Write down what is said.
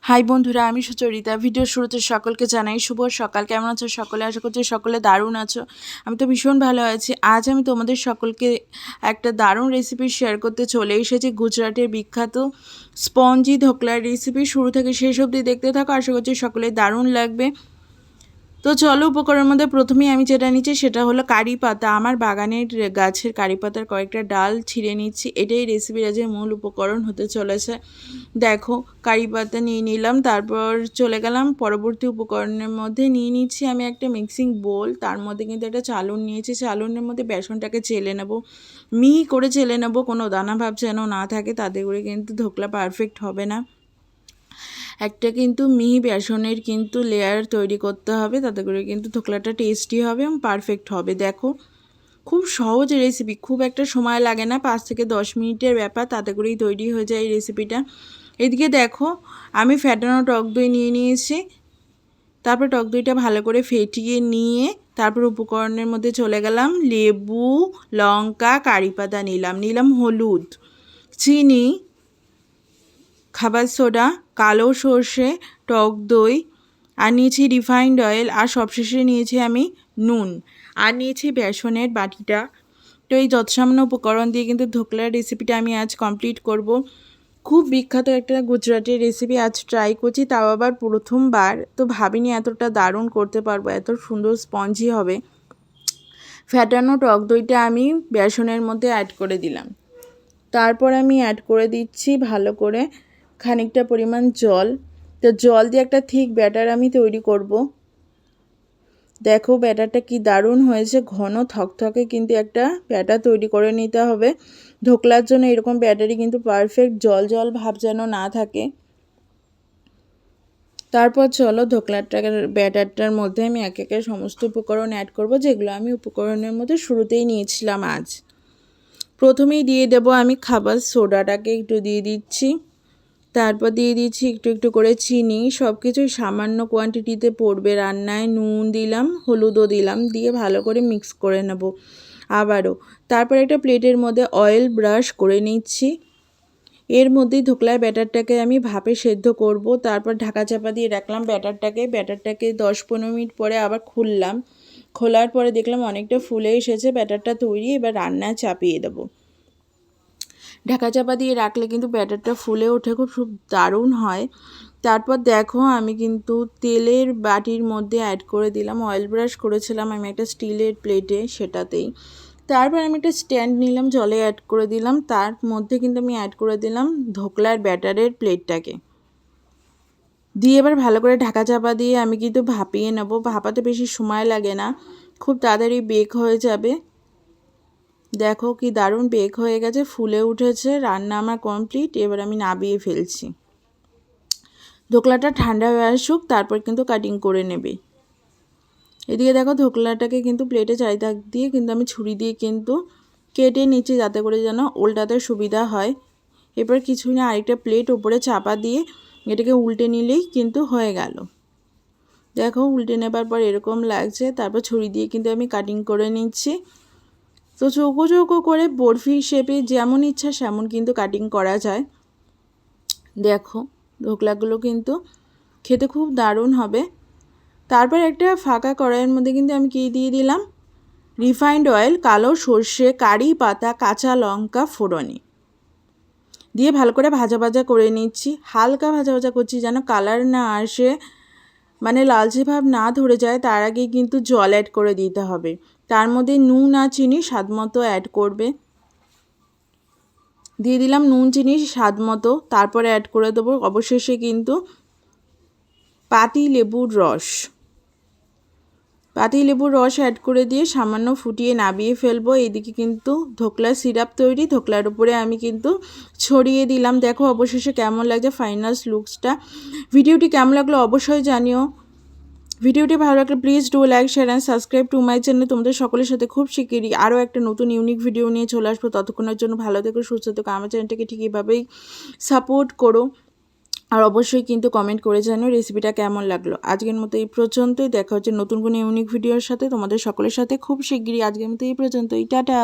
High বন্ধুরা, আমি Sucharita. Video শুরুতে সকলকে জানাই শুভ সকাল। কেমন আছো সকলে? আশা করছি সকলে দারুণ আছো। আমি তো ভীষণ ভালো আছি। আজ আমি তোমাদের সকলকে একটা দারুণ রেসিপি শেয়ার করতে চলে এসেছি। গুজরাটের বিখ্যাত স্পঞ্জি ধোকলার রেসিপি। শুরু থেকে শেষ অবধি দেখতে থাকো, আশা করছি সকলে দারুণ লাগবে। তো চলো, উপকরণের মধ্যে প্রথমেই আমি যেটা নিচ্ছি সেটা হলো কারি পাতা। আমার বাগানের গাছের কারি পাতার কয়েকটা ডাল ছিঁড়ে নিচ্ছি। এটাই রেসিপির আজকে মূল উপকরণ হতে চলেছে। দেখো, কারি পাতা নিয়ে নিলাম, তারপর চলে গেলাম পরবর্তী উপকরণের মধ্যে। নিয়ে নিচ্ছি আমি একটা মিক্সিং বোল, তার মধ্যে কিন্তু একটা চালুন নিয়েছি। চালুনের মধ্যে বেসনটাকে চেলে নেব, মিহি করে চেলে নেব, কোনো দানা ভাব যেন না থাকে, তাতে করে কিন্তু ধোকলা পারফেক্ট হবে না। একটা কিন্তু মিহি বেসনের কিন্তু লেয়ার তৈরি করতে হবে, তাতে করে কিন্তু ধোকলাটা টেস্টি হবে এবং পারফেক্ট হবে। দেখো, খুব সহজ রেসিপি, খুব একটা সময় লাগে না, 5 থেকে 10 মিনিটের ব্যাপার, তাতে করেই তৈরি হয়ে যায় এই রেসিপিটা। এদিকে দেখো, আমি ফ্যাটানো টক দই নিয়ে নিয়েছি। তারপর টক দইটা ভালো করে ফেটিয়ে নিয়ে তারপর উপকরণের মধ্যে চলে গেলাম। লেবু, লঙ্কা, কারি পাতা নিলাম হলুদ, চিনি, খাবার সোডা, কালো সর্ষে, টক দই, আর নিয়েছি রিফাইন্ড অয়েল, আর সবশেষে নিয়েছি আমি নুন, আর নিয়েছি বেসনের বাটিটা। তো এই যৎসামান্য উপকরণ দিয়ে কিন্তু ধোকলার রেসিপিটা আমি আজ কমপ্লিট করব। খুব বিখ্যাত একটা গুজরাটের রেসিপি আজ ট্রাই করছি, তাও আবার প্রথমবার। তো ভাবিনি এতটা দারুণ করতে পারবো, এত সুন্দর স্পঞ্জি হবে। ফ্যাটানো টক দইটা আমি বেসনের মধ্যে অ্যাড করে দিলাম। তারপর আমি অ্যাড করে দিচ্ছি ভালো করে খানিকটা পরিমাণ জল। তো জল দিয়ে একটা থিক ব্যাটার আমি তৈরি করব। দেখো, ব্যাটারটা কি দারুণ হয়েছে, ঘন থকথকে কিন্তু একটা ব্যাটার তৈরি করে নিতে হবে। ধোকলার জন্য এরকম ব্যাটারই কিন্তু পারফেক্ট, জল জল ভাব যেন না থাকে। তারপর চলো, ব্যাটারটার মধ্যে আমি একে একে সমস্ত উপকরণ অ্যাড করব, যেগুলো আমি উপকরণের মধ্যে শুরুতেই নিয়েছিলাম আজ। প্রথমেই দিয়ে দেব আমি খাবার সোডাটাকে একটু দিয়ে দিচ্ছি। তারপর দিয়ে দিচ্ছি একটু একটু করে চিনি। সব কিছুই সামান্য কোয়ান্টিটিতে পড়বে রান্নায়। নুন দিলাম, হলুদও দিলাম, দিয়ে ভালো করে মিক্স করে নেব আবারও। তারপর একটা প্লেটের মধ্যে অয়েল ব্রাশ করে নিচ্ছি। এর মধ্যেই ধোকলার ব্যাটারটাকে আমি ভাপে সেদ্ধ করব। তারপর ঢাকা চাপা দিয়ে রাখলাম ব্যাটারটাকে 10-15 মিনিট পরে আবার খুললাম। খোলার পরে দেখলাম অনেকটা ফুলে এসেছে ব্যাটারটা তৈরি। এবার রান্নায় চাপিয়ে দেবো। ঢাকা চাপা দিয়ে রাখলে কিন্তু ব্যাটারটা ফুলে ওঠে, খুব দারুণ হয়। তারপর দেখো, আমি কিন্তু তেলের বাটির মধ্যে অ্যাড করে দিলাম। অয়েল ব্রাশ করেছিলাম আমি একটা স্টিলের প্লেটে, সেটাতেই। তারপর আমি একটা স্ট্যান্ড নিলাম, জলে অ্যাড করে দিলাম। তার মধ্যে কিন্তু আমি অ্যাড করে দিলাম ধোকলার ব্যাটারের প্লেটটাকে দিয়ে এবার ভালো করে ঢাকা চাপা দিয়ে আমি কিন্তু ভাপিয়ে নেব। ভাপাতে বেশি সময় লাগে না, খুব তাড়াতাড়ি বেক হয়ে যাবে। দেখো কি দারুণ বেক হয়ে গেছে, ফুলে উঠেছে। রান্না আমার কমপ্লিট। এবার আমি নামিয়ে ফেলছি। ধোকলাটা ঠান্ডা হয়ে আসুক, তারপর কিন্তু কাটিং করে নেবে। এদিকে দেখো, ধোকলাটাকে কিন্তু প্লেটে চারিদিক দিয়ে কিন্তু আমি ছুরি দিয়ে কিন্তু কেটে নিচ্ছি, যাতে করে যেন উল্টাতে সুবিধা হয়। এবার কিছুই না, আরেকটা প্লেট উপরে চাপা দিয়ে এটাকে উল্টে নিলেই কিন্তু হয়ে গেল। দেখো, উল্টে নেবার পর এরকম লাগছে। তারপর ছুরি দিয়ে কিন্তু আমি কাটিং করে নিচ্ছি। তো চৌকো চৌকো করে বরফি শেপে যেমন ইচ্ছা সেমন কিন্তু কাটিং করা যায়। দেখো, ধোকলাগুলো কিন্তু খেতে খুব দারুণ হবে। তারপর একটা ফাঁকা কড়াইয়ের মধ্যে কিন্তু আমি কী দিয়ে দিলাম, রিফাইন্ড অয়েল, কালো সর্ষে, কারি পাতা, কাঁচা লঙ্কা ফোড়নে দিয়ে ভালো করে ভাজা ভাজা করে নিচ্ছি। হালকা ভাজা ভাজা করছি, যেন কালার না আসে, মানে লালচে ভাব না ধরে যায়। তার আগে কিন্তু জল অ্যাড করে দিতে হবে। তার মধ্যে নুন আর চিনি স্বাদ মতো অ্যাড করবে। দিয়ে দিলাম নুন চিনি স্বাদ মতো। তারপরে অ্যাড করে দেবো অবশেষে কিন্তু পাতি লেবুর রস অ্যাড করে দিয়ে সামান্য ফুটিয়ে নামিয়ে ফেলবো। এদিকে কিন্তু ধোকলার সিরাপ তৈরি, ধোকলার উপরে আমি কিন্তু ছড়িয়ে দিলাম। দেখো অবশেষে কেমন লাগছে ফাইনাল লুকসটা। ভিডিওটি কেমন লাগলো অবশ্যই জানিও। ভিডিওটি ভালো লাগলে please do like, share and subscribe to my channel. তোমাদের সকলের সাথে খুব শিগগিরই আরও একটা নতুন ইউনিক ভিডিও নিয়ে চলে আসবো। ততক্ষণের জন্য ভালো থেকো, সুস্থ থেকো। আমার চ্যানেলটাকে ঠিক এভাবেই সাপোর্ট করো। আর অবশ্যই কিন্তু কমেন্ট করে জানিও রেসিপিটা কেমন লাগলো। আজকের মতো এই পর্যন্তই। দেখা হচ্ছে নতুন কোনো ইউনিক ভিডিওর সাথে তোমাদের সকলের সাথে খুব শিগগিরই। আজকের মতো এই পর্যন্তই, টাটা।